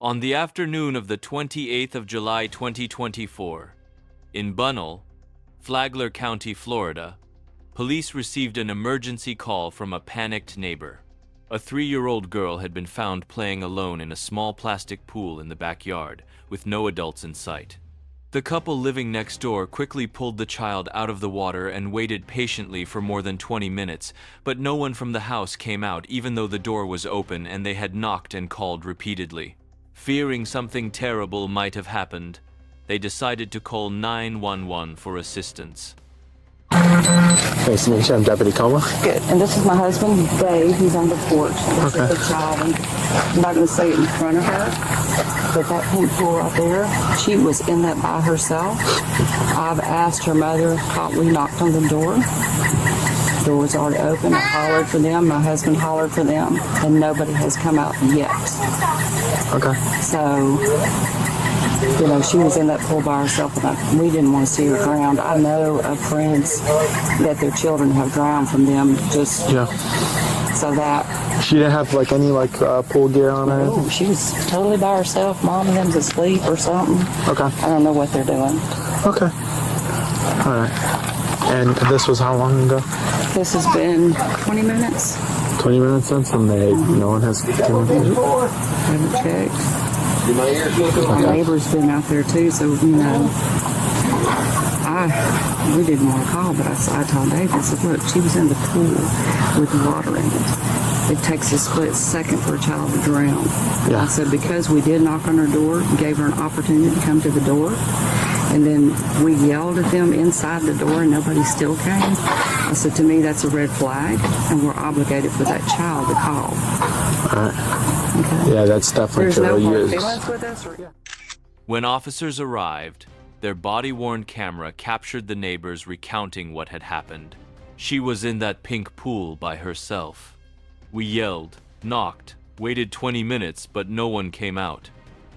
On the afternoon of the 28th of July 2024, in Bunnell, Flagler County, Florida, police received an emergency call from a panicked neighbor. A 3-year-old girl had been found playing alone in a small plastic pool in the backyard, with no adults in sight. The couple living next door quickly pulled the child out of the water and waited patiently for more than 20 minutes, but no one from the house came out even though the door was open and they had knocked and called repeatedly. Fearing something terrible might have happened, they decided to call 911 for assistance. Nice to meet you. I'm Deputy Coma. Good. And this is my husband, Dave. He's on the porch. This is the child. I'm not going to say it in front of her, but that pink pool right there, she was in that by herself. I've asked her mother, we knocked on the door. The door was already open. I hollered for them. My husband hollered for them. And nobody has come out yet. Okay. So, you know, she was in that pool by herself, and we didn't want to see her drown. I know of friends that their children have drowned from them. Just so that she didn't have like any pool gear on her. No, she was totally by herself. Mom and them's asleep or something. Okay. I don't know what they're doing. Okay. All right. And this was how long ago? This has been 20 minutes. 20 minutes since, and no one has come out. Haven't checked. My neighbor's been out there too, so you know, we didn't want to call, but I told Dave, I said, look, she was in the pool with water in it. It takes a split second for a child to drown. Yeah. I said, because we did knock on her door, gave her an opportunity to come to the door, and then we yelled at them inside the door and nobody still came. I said, to me, that's a red flag, and we're obligated for that child to call. All right. Okay. Yeah, that's definitely There's true. no hard feelings with us? When officers arrived, their body-worn camera captured the neighbors recounting what had happened. She was in that pink pool by herself. We yelled, knocked, waited 20 minutes, but no one came out.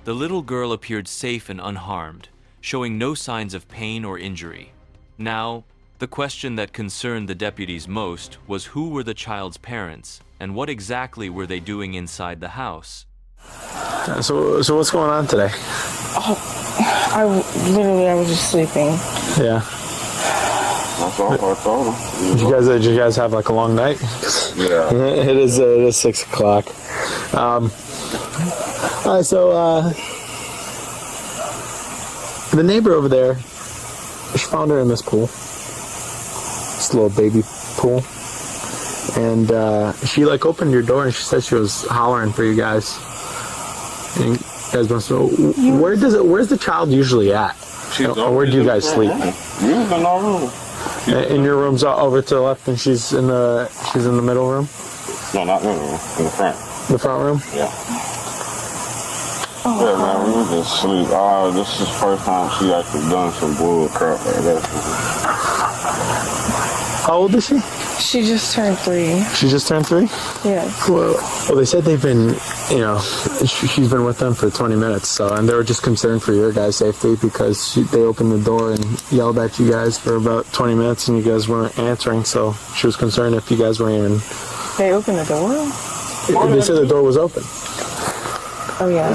The little girl appeared safe and unharmed, showing no signs of pain or injury. Now, the question that concerned the deputies most was who were the child's parents, and what exactly were they doing inside the house? So what's going on today? I was just sleeping. Yeah. That's all I told him. Did you guys have like a long night? Yeah. It is 6 o'clock. All right, so the neighbor over there, she found her in this pool. This little baby pool. And she opened your door and she said she was hollering for you guys. And you guys must know, where's the child usually at? Where do you guys sleep? Usually in our room. In your room's over to the left, and she's in the middle room? No, not in the room. In the front. The front room? Yeah. Yeah, man, we was just sleep. This is the first time she actually done some bull crap like that. How old is she? She just turned 3. She just turned 3? Yes. Well, they said they've been, she's been with them for 20 minutes, and they were just concerned for your guys' safety because they opened the door and yelled at you guys for about 20 minutes and you guys weren't answering, so she was concerned if you guys weren't even... They opened the door? They said the door was open. Oh, yeah.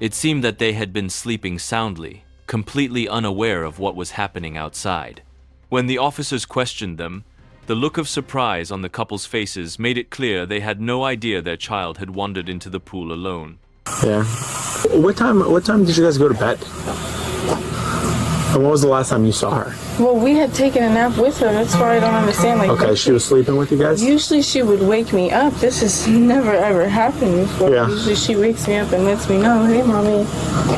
It seemed that they had been sleeping soundly, completely unaware of what was happening outside. When the officers questioned them, the look of surprise on the couple's faces made it clear they had no idea their child had wandered into the pool alone. Yeah. What time did you guys go to bed? And when was the last time you saw her? Well, we had taken a nap with her. That's why I don't understand. Okay, she was sleeping with you guys? Usually she would wake me up. This has never ever happened before. Yeah. Usually she wakes me up and lets me know, hey, mommy,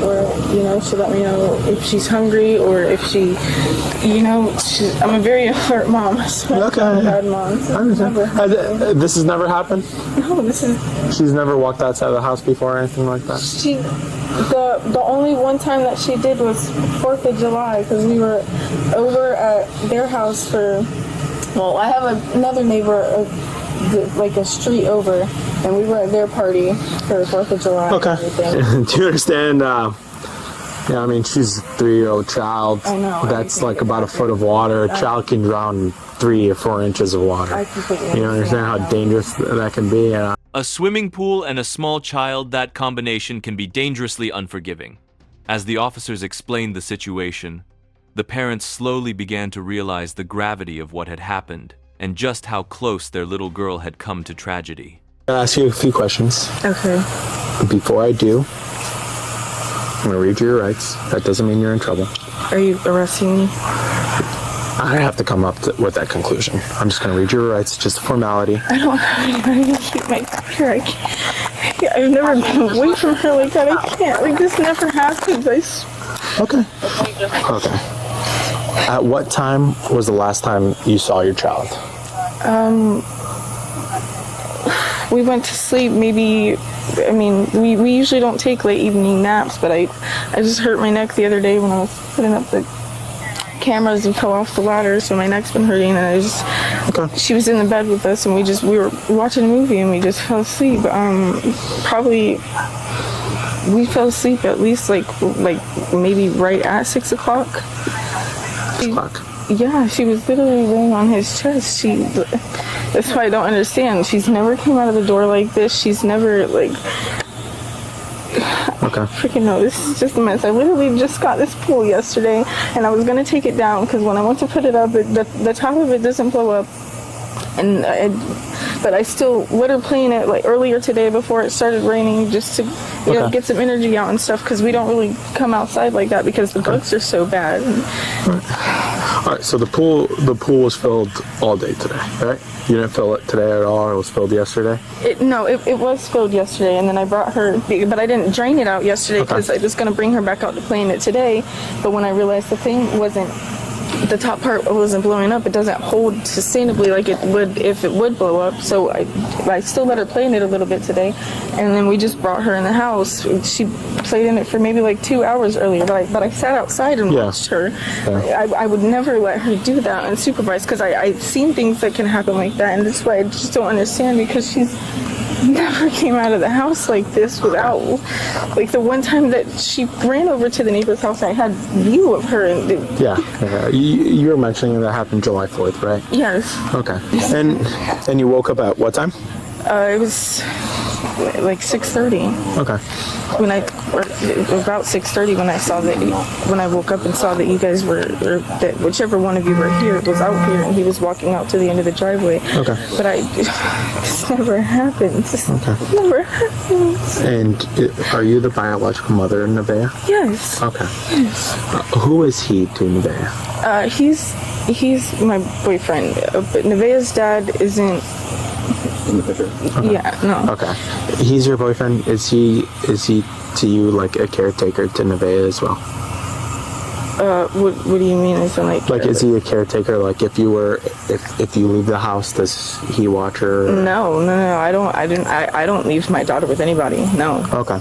or she'll let me know if she's hungry or if she, I'm a very alert mom. So Okay. I'm a bad mom. So I understand. This has never happened? No, She's never walked outside of the house before or anything like that? The only one time that she did was 4th of July because we were over at their house I have another neighbor a street over, and we were at their party for 4th of July. Okay. Do you understand? She's a 3-year-old child. I know. That's about a foot of water. A child can drown in 3 or 4 inches of water. I completely You understand how dangerous that can be? A swimming pool and a small child, that combination can be dangerously unforgiving. As the officers explained the situation, the parents slowly began to realize the gravity of what had happened and just how close their little girl had come to tragedy. I'll ask you a few questions. Okay. Before I do, I'm going to read you your rights. That doesn't mean you're in trouble. Are you arresting me? I have to come up with that conclusion. I'm just going to read your rights. It's just a formality. I don't have anybody to keep my daughter. I've never been away from her like that. I can't. Like, this never happens. Okay. Okay. At what time was the last time you saw your child? We went to sleep maybe, I mean, we usually don't take late evening naps, but I just hurt my neck the other day when I was putting up the cameras and fell off the ladder, so my neck's been hurting, and she was in the bed with us, and we were watching a movie, and we just fell asleep. Probably, we fell asleep at least like maybe right at 6 o'clock. 6 o'clock? Yeah, she was literally laying on his chest. That's why I don't understand. She's never came out of the door like this. She's never, like... Okay. I freaking know. This is just a mess. I literally just got this pool yesterday, and I was going to take it down, because when I went to put it up, the top of it doesn't blow up. But I still let her play in it like earlier today before it started raining, just to get some energy out and stuff, because we don't really come outside like that because the bugs are so bad. All right, so the pool was filled all day today, right? You didn't fill it today at all, or it was filled yesterday? It was filled yesterday, and then I brought her, but I didn't drain it out yesterday because I was going to bring her back out to play in it today. But when I realized the thing wasn't, the top part wasn't blowing up, it doesn't hold sustainably like it would if it would blow up. So I still let her play in it a little bit today, and then we just brought her in the house. She played in it for maybe like 2 hours earlier, but I sat outside and watched her. Yeah. I would never let her do that and supervise, because I've seen things that can happen like that, and that's why I just don't understand, because she's never came out of the house like this without, like the one time that she ran over to the neighbor's house, I had view of her. And you were mentioning that happened July 4th, right? Yes. Okay. And you woke up at what time? It was like 6:30. Okay. About 6:30 when I woke up and saw that you guys were, or that whichever one of you were here was out here, and he was walking out to the end of the driveway. Okay. But this never happens. Never happens. And are you the biological mother of Nevaeh? Yes. Okay. Yes. Who is he to Nevaeh? He's my boyfriend, but Nevaeh's dad isn't. In the picture? Okay. Yeah, no. Okay. He's your boyfriend. Is he to you like a caretaker to Nevaeh as well? What do you mean? Is is he a caretaker? Like if you leave the house, does he watch her? No. I don't leave my daughter with anybody. No. Okay.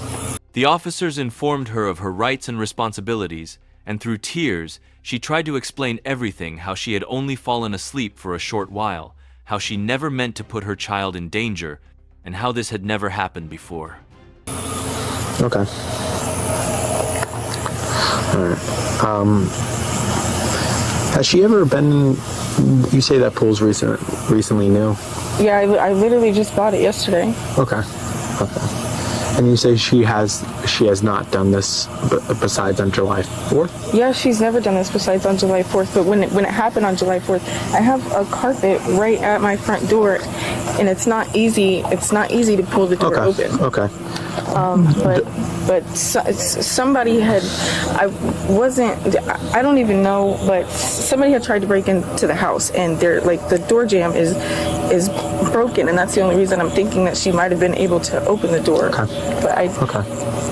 The officers informed her of her rights and responsibilities, and through tears, she tried to explain everything, how she had only fallen asleep for a short while, how she never meant to put her child in danger, and how this had never happened before. Okay. All right. Has she ever been? You say that pool's recently new. Yeah, I literally just bought it yesterday. Okay. And you say she has not done this besides on July 4th? Yeah, she's never done this besides on July 4th. But when it happened on July 4th, I have a carpet right at my front door, and it's not easy. It's not easy to pull the door open. Okay. But somebody had. I don't even know, but somebody had tried to break into the house, and the door jamb is broken, and that's the only reason I'm thinking that she might have been able to open the door. Okay.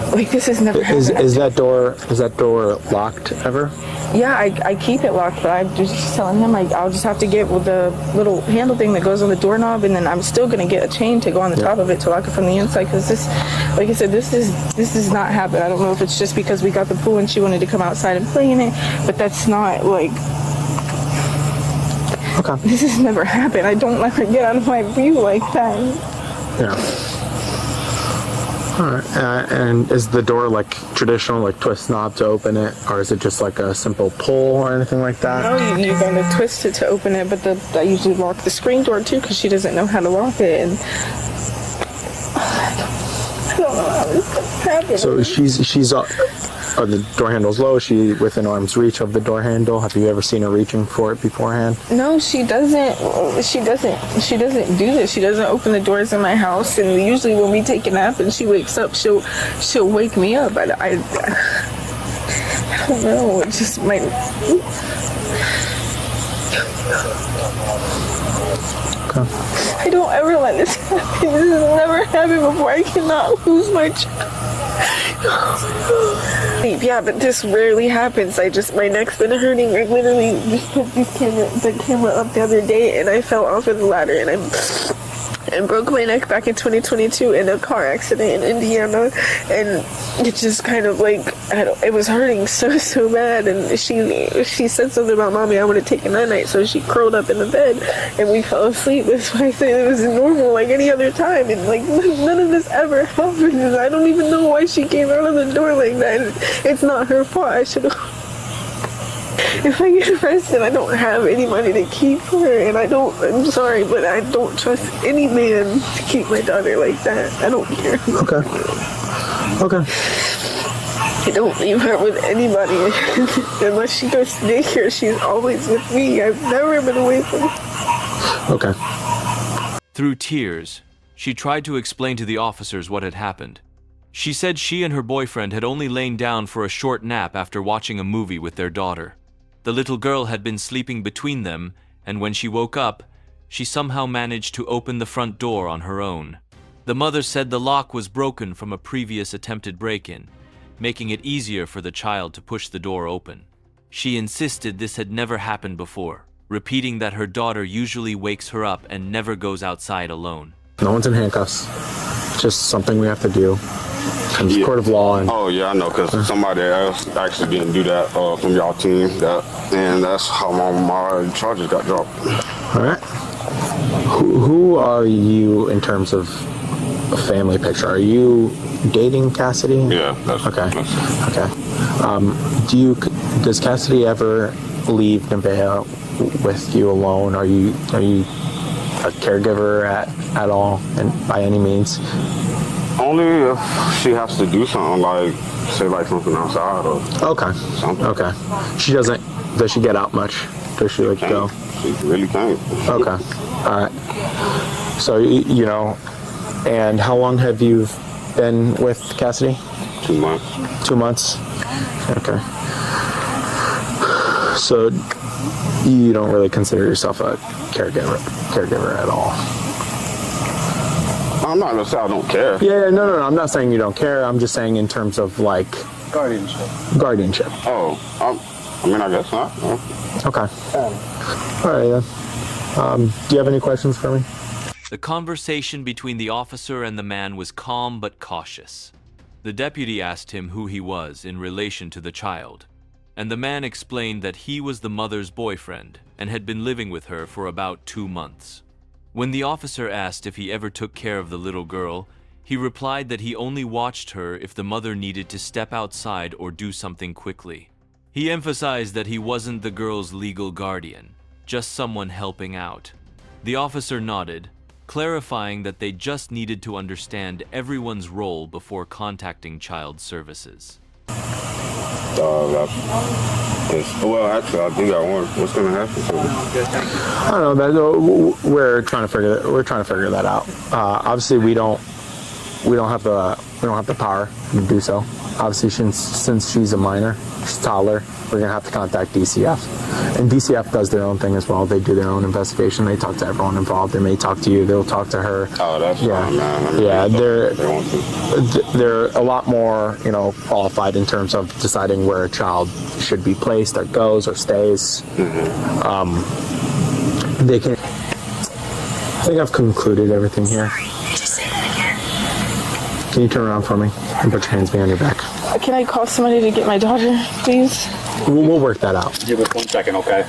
But this has never happened. Is that door locked ever? Yeah, I keep it locked, but I'm just telling him I'll just have to get with the little handle thing that goes on the doorknob, and then I'm still gonna get a chain to go on the top of it to lock it from the inside, because this, like I said, this does not happen. I don't know if it's just because we got the pool and she wanted to come outside and play in it, but that's not like. Okay. This has never happened. I don't let her get out of my view like that. Yeah. All right. And is the door like traditional, like twist knob to open it, or is it just like a simple pull or anything like that? No, you're going to twist it to open it, but I usually lock the screen door too, because she doesn't know how to lock it. And I don't know how this happened. So she's are the door handles low? Is she within arm's reach of the door handle? Have you ever seen her reaching for it beforehand? No, she doesn't do this. She doesn't open the doors in my house, and usually when we take a nap and she wakes up, she'll wake me up. I don't know. It just might. Okay. I don't ever let this happen. This has never happened before. I cannot lose my child. Yeah, but this rarely happens. My neck's been hurting. I literally just put the camera up the other day, and I fell off of the ladder, and broke my neck back in 2022 in a car accident in Indiana, and it just kind of like, it was hurting so bad, and she said something about, Mommy, I want to take a night, so she curled up in the bed, and we fell asleep. That's why I say it was normal like any other time, and like none of this ever happened, and I don't even know why she came out of the door like that. It's not her fault. I should have. If I get arrested, I don't have any money to keep her, and I'm sorry, but I don't trust any man to keep my daughter like that. I don't care. Okay. I don't leave her with anybody unless she goes to daycare. She's always with me. I've never been away from her. Okay. Through tears, she tried to explain to the officers what had happened. She said she and her boyfriend had only lain down for a short nap after watching a movie with their daughter. The little girl had been sleeping between them, and when she woke up, she somehow managed to open the front door on her own. The mother said the lock was broken from a previous attempted break-in, making it easier for the child to push the door open. She insisted this had never happened before, repeating that her daughter usually wakes her up and never goes outside alone. No one's in handcuffs. Just something we have to do. Comes court of law. And oh yeah, I know, because somebody else actually didn't do that from y'all team, and that's how my charges got dropped. All right. Who are you in terms of a family picture? Are you dating Cassidy? Yeah, that's okay. That's, does Cassidy ever leave Nevaeh with you alone? Are you a caregiver at all, and by any means? Only if she has to do something, like say like something outside or something. Okay. Does she get out much? Does she like go? She really can't. Okay. All right. So and how long have you been with Cassidy? 2 months. 2 months. Okay. So you don't really consider yourself a caregiver at all? I'm not gonna say I don't care. Yeah, no. I'm not saying you don't care. I'm just saying in terms of like guardianship. Oh, I guess not. Yeah. Okay. All right then. Do you have any questions for me? The conversation between the officer and the man was calm but cautious. The deputy asked him who he was in relation to the child, and the man explained that he was the mother's boyfriend and had been living with her for about 2 months. When the officer asked if he ever took care of the little girl, he replied that he only watched her if the mother needed to step outside or do something quickly. He emphasized that he wasn't the girl's legal guardian, just someone helping out. The officer nodded, clarifying that they just needed to understand everyone's role before contacting child services. Well, actually, I do got one. What's gonna happen to me? I don't know. We're trying to figure that out. Obviously, we don't have the power to do so. Obviously, since she's a minor, she's a toddler, we're gonna have to contact DCF. And DCF does their own thing as well. They do their own investigation. They talk to everyone involved. They may talk to you. They'll talk to her. Oh, that's fine, man. Yeah, they're a lot more, qualified in terms of deciding where a child should be placed, or goes, or stays. Mm-hmm. They can. I think I've concluded everything here. Can you turn around for me and put your hands behind your back? Can I call somebody to get my daughter, please? We'll work that out. Give us 1 second, okay?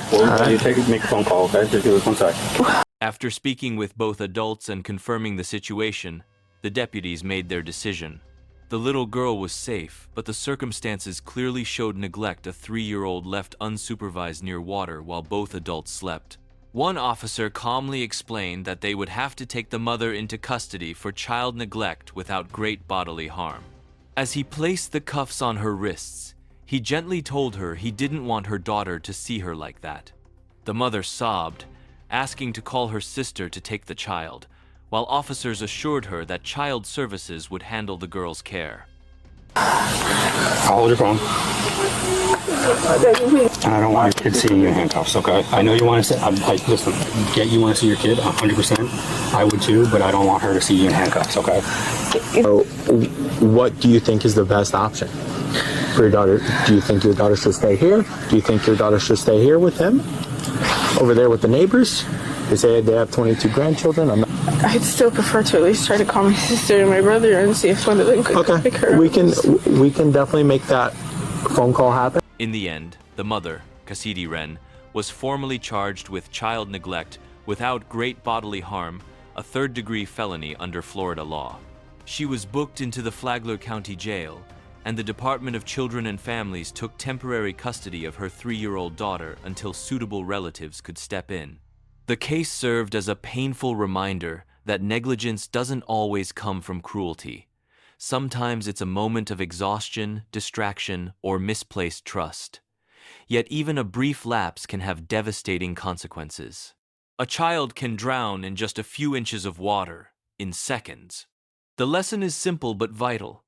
Make a phone call, okay? Just give us 1 second. After speaking with both adults and confirming the situation, the deputies made their decision. The little girl was safe, but the circumstances clearly showed neglect. A 3-year-old left unsupervised near water while both adults slept. One officer calmly explained that they would have to take the mother into custody for child neglect without great bodily harm. As he placed the cuffs on her wrists, he gently told her he didn't want her daughter to see her like that. The mother sobbed, asking to call her sister to take the child, while officers assured her that child services would handle the girl's care. I'll hold your phone. I don't want your kid seeing you in handcuffs, okay? I know you want to see, listen, you want to see your kid, 100%. I would too, but I don't want her to see you in handcuffs, okay? So, what do you think is the best option for your daughter? Do you think your daughter should stay here? Do you think your daughter should stay here with him? Over there with the neighbors? They say they have 22 grandchildren. I'd still prefer to at least try to call my sister and my brother and see if one of them could pick her up. We can definitely make that phone call happen. In the end, the mother, Cassidy Wren, was formally charged with child neglect without great bodily harm, a third-degree felony under Florida law. She was booked into the Flagler County Jail, and the Department of Children and Families took temporary custody of her 3-year-old daughter until suitable relatives could step in. The case served as a painful reminder that negligence doesn't always come from cruelty. Sometimes it's a moment of exhaustion, distraction, or misplaced trust. Yet even a brief lapse can have devastating consequences. A child can drown in just a few inches of water, in seconds. The lesson is simple but vital.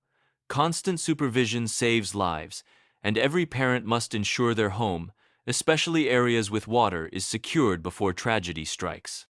Constant supervision saves lives, and every parent must ensure their home, especially areas with water, is secured before tragedy strikes.